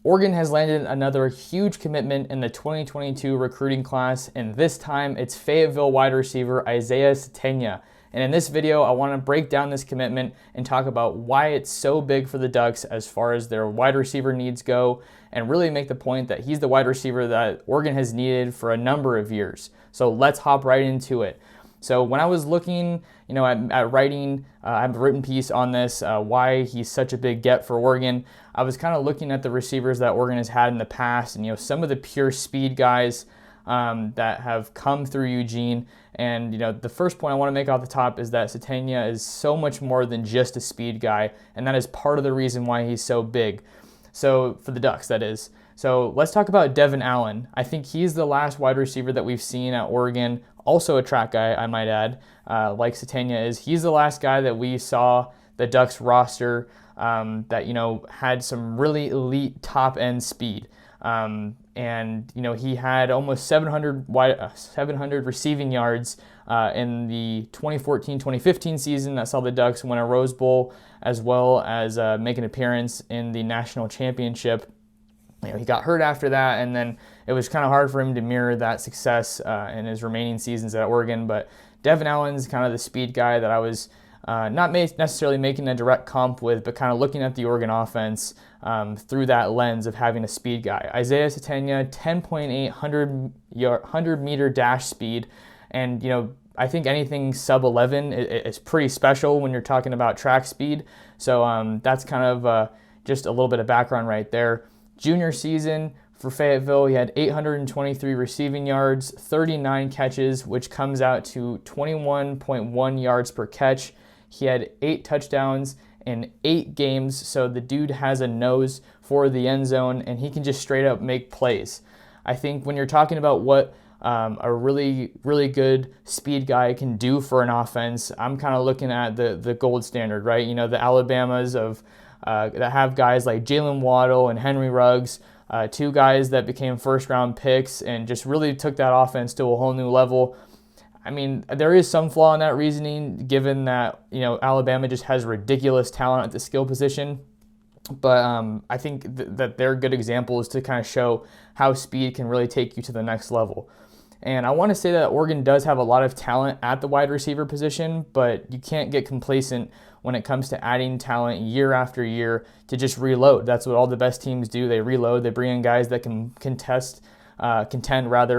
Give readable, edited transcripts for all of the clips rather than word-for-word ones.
Oregon has landed another huge commitment in the 2022 recruiting class, and this time it's Fayetteville wide receiver Isaiah Sategna. And in this video, I want to break down this commitment and talk about why it's so big for the Ducks as far as their wide receiver needs go, and really make the point that he's the wide receiver that Oregon has needed for a number of years. So let's hop right into it. So when I was looking, at writing, I have a written piece on this, why he's such a big get for Oregon. I was kind of looking at the receivers that Oregon has had in the past, and some of the pure speed guys that have come through Eugene. And the first point I want to make off the top is that Sategna is so much more than just a speed guy, and that is part of the reason why he's so big. So for the Ducks, that is. So let's talk about Devin Allen. I think he's the last wide receiver that we've seen at Oregon. Also a track guy, I might add, like Sategna is. He's the last guy that we saw the Ducks roster that, had some really elite top-end speed. And he had almost 700 receiving yards in the 2014-2015 season that saw the Ducks win a Rose Bowl, as well as make an appearance in the national championship. He got hurt after that, and then it was kind of hard for him to mirror that success in his remaining seasons at Oregon. But Devin Allen's kind of the speed guy that I was not necessarily making a direct comp with, but kind of looking at the Oregon offense through that lens of having a speed guy. Isaiah Sategna, 10.8 100-meter dash speed, and I think anything sub 11 is pretty special when you're talking about track speed. So that's kind of just a little bit of background right there. Junior season for Fayetteville, he had 823 receiving yards, 39 catches, which comes out to 21.1 yards per catch. He had 8 touchdowns in 8 games, so the dude has a nose for the end zone, and he can just straight up make plays. I think when you're talking about what a really, really good speed guy can do for an offense, I'm kind of looking at the gold standard, right? The Alabamas of that have guys like Jalen Waddle and Henry Ruggs, 2 guys that became first-round picks and just really took that offense to a whole new level. I mean, there is some flaw in that reasoning, given that Alabama just has ridiculous talent at the skill position. But I think that they're good examples to kind of show how speed can really take you to the next level. And I want to say that Oregon does have a lot of talent at the wide receiver position, but you can't get complacent when it comes to adding talent year after year to just reload. That's what all the best teams do. They reload. They bring in guys that can contend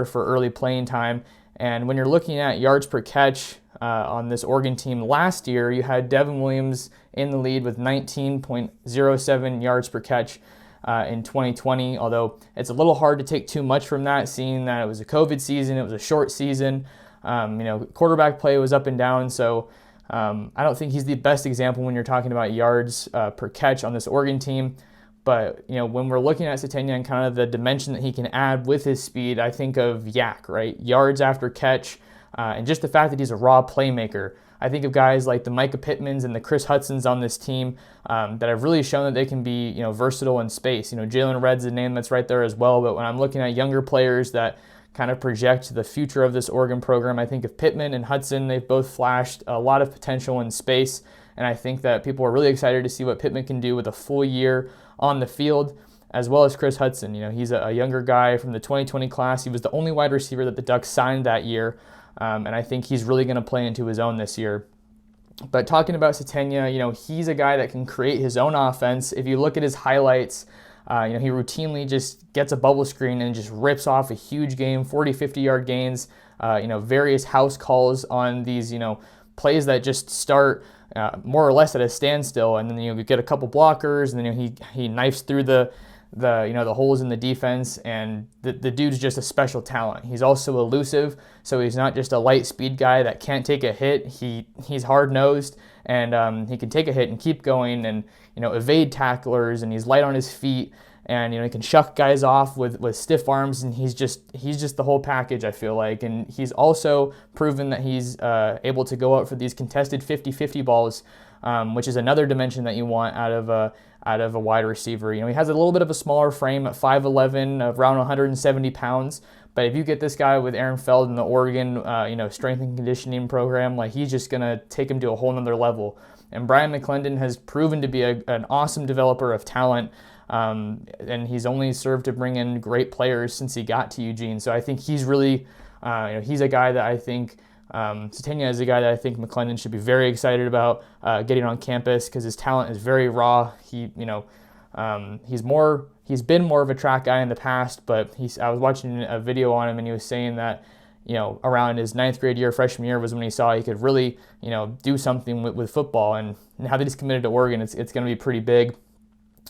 for early playing time. And when you're looking at yards per catch on this Oregon team last year, you had Devin Williams in the lead with 19.07 yards per catch in 2020, although it's a little hard to take too much from that, seeing that it was a COVID season, it was a short season. Quarterback play was up and down, so I don't think he's the best example when you're talking about yards per catch on this Oregon team. But when we're looking at Sategna and kind of the dimension that he can add with his speed, I think of Yak, right? Yards after catch, and just the fact that he's a raw playmaker. I think of guys like the Micah Pittmans and the Chris Hudsons on this team that have really shown that they can be versatile in space. Jalen Redd's a name that's right there as well. But when I'm looking at younger players that kind of project the future of this Oregon program, I think of Pittman and Hudson. They've both flashed a lot of potential in space, and I think that people are really excited to see what Pittman can do with a full year on the field, as well as Chris Hudson. He's a younger guy from the 2020 class. He was the only wide receiver that the Ducks signed that year, and I think he's really going to play into his own this year. But talking about Sategna, he's a guy that can create his own offense. If you look at his highlights, he routinely just gets a bubble screen and just rips off a huge game, 40, 50-yard gains, various house calls on these, plays that just start more or less at a standstill, and then you get a couple blockers, and then he knifes through the holes in the defense, and the dude's just a special talent. He's also elusive, so he's not just a light speed guy that can't take a hit. He's hard-nosed, and he can take a hit and keep going, and evade tacklers, and he's light on his feet, and he can shuck guys off with stiff arms, and he's just the whole package, I feel like. And he's also proven that he's able to go out for these contested 50-50 balls, which is another dimension that you want out of a wide receiver. He has a little bit of a smaller frame at 5'11", around 170 pounds. But if you get this guy with Aaron Feld in the Oregon, strength and conditioning program, he's just gonna take him to a whole nother level. And Brian McClendon has proven to be an awesome developer of talent. and he's only served to bring in great players since he got to Eugene. So I think he's really, he's a guy that I think, Sategna is a guy that I think McClendon should be very excited about getting on campus, because his talent is very raw. He's been more of a track guy in the past, but I was watching a video on him, and he was saying that, around his 9th grade year, freshman year, was when he saw he could really, do something with football. And now that he's committed to Oregon, it's going to be pretty big.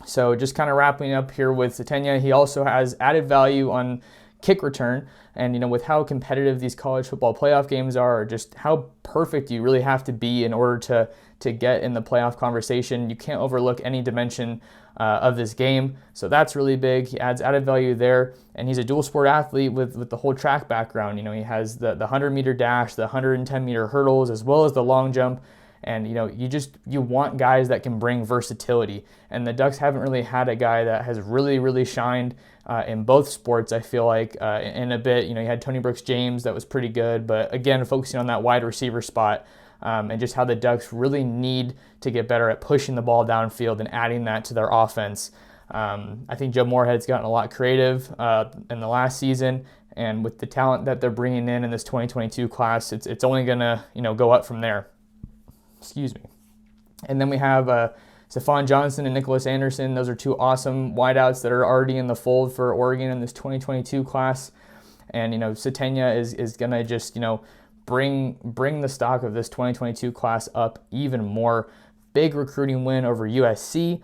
So just kind of wrapping up here with Sategna, he also has added value on kick return. And, with how competitive these college football playoff games are, or just how perfect you really have to be in order to get in the playoff conversation, you can't overlook any dimension of this game. So that's really big. He adds added value there. And he's a dual sport athlete with the whole track background. He has the 100-meter dash, the 110-meter hurdles, as well as the long jump. And, you want guys that can bring versatility. And the Ducks haven't really had a guy that has really, really shined in both sports, I feel like, in a bit. You had Tony Brooks-James that was pretty good, but again, focusing on that wide receiver spot, and just how the Ducks really need to get better at pushing the ball downfield and adding that to their offense. I think Joe Moorhead's gotten a lot creative in the last season, and with the talent that they're bringing in this 2022 class, it's only going to go up from there. Excuse me. And then we have Stephon Johnson and Nicholas Anderson. Those are two awesome wideouts that are already in the fold for Oregon in this 2022 class. And, Sategna is going to just, bring the stock of this 2022 class up even more. Big recruiting win over USC,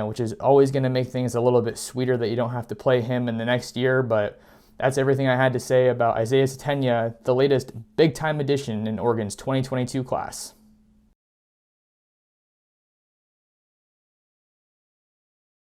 which is always going to make things a little bit sweeter that you don't have to play him in the next year. But that's everything I had to say about Isaiah Sategna, the latest big-time addition in Oregon's 2022 class.